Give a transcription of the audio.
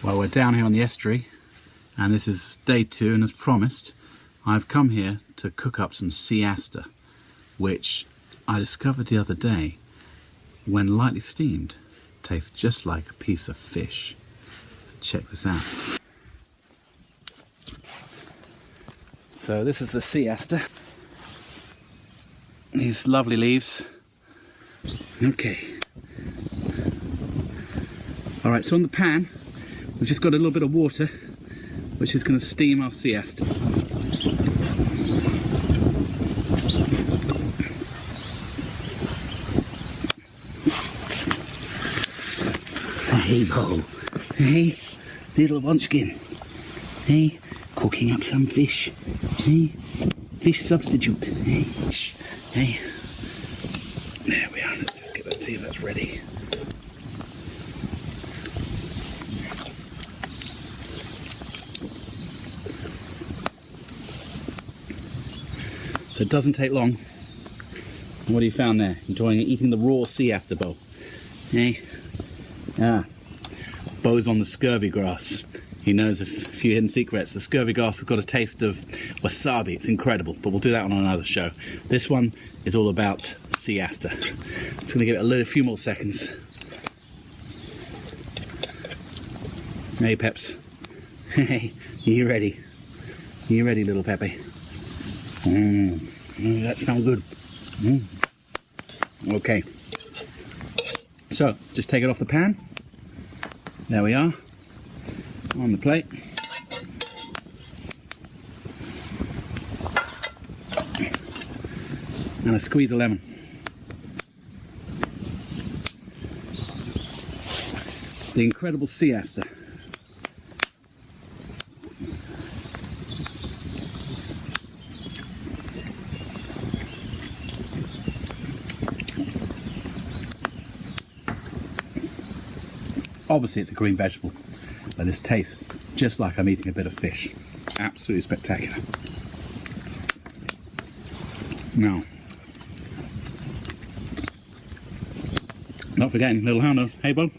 Well, we're down here on the estuary and this is day 2, and as promised I've come here to cook up some Sea Aster, which I discovered the other day when lightly steamed tastes just like a piece of fish. So check this out. So this is the Sea Aster. These lovely leaves. Okay. Alright, so on the pan we've just got a little bit of water which is going to steam our Sea Aster. Hey Bo, hey little munchkin, hey cooking up some fish, hey fish substitute, hey fish, hey. There we are, let's just get that, see if that's ready. So it doesn't take long. And what have you found there? Enjoying eating the raw Sea Aster, Bo. Hey? Ah. Bo's on the scurvy grass. He knows a few hidden secrets. The scurvy grass has got a taste of wasabi. It's incredible, but we'll do that on another show. This one is all about Sea Aster. I'm just going to give it a few more seconds. Hey, Peps. Hey, you ready? You ready, little Peppy? That smells good. Okay. So, just take it off the pan. There we are. On the plate. And a squeeze of lemon. The incredible Sea Aster. Obviously it's a green vegetable, but this tastes just like I'm eating a bit of fish. Absolutely spectacular. Now, not forgetting little hound. Hey Bo.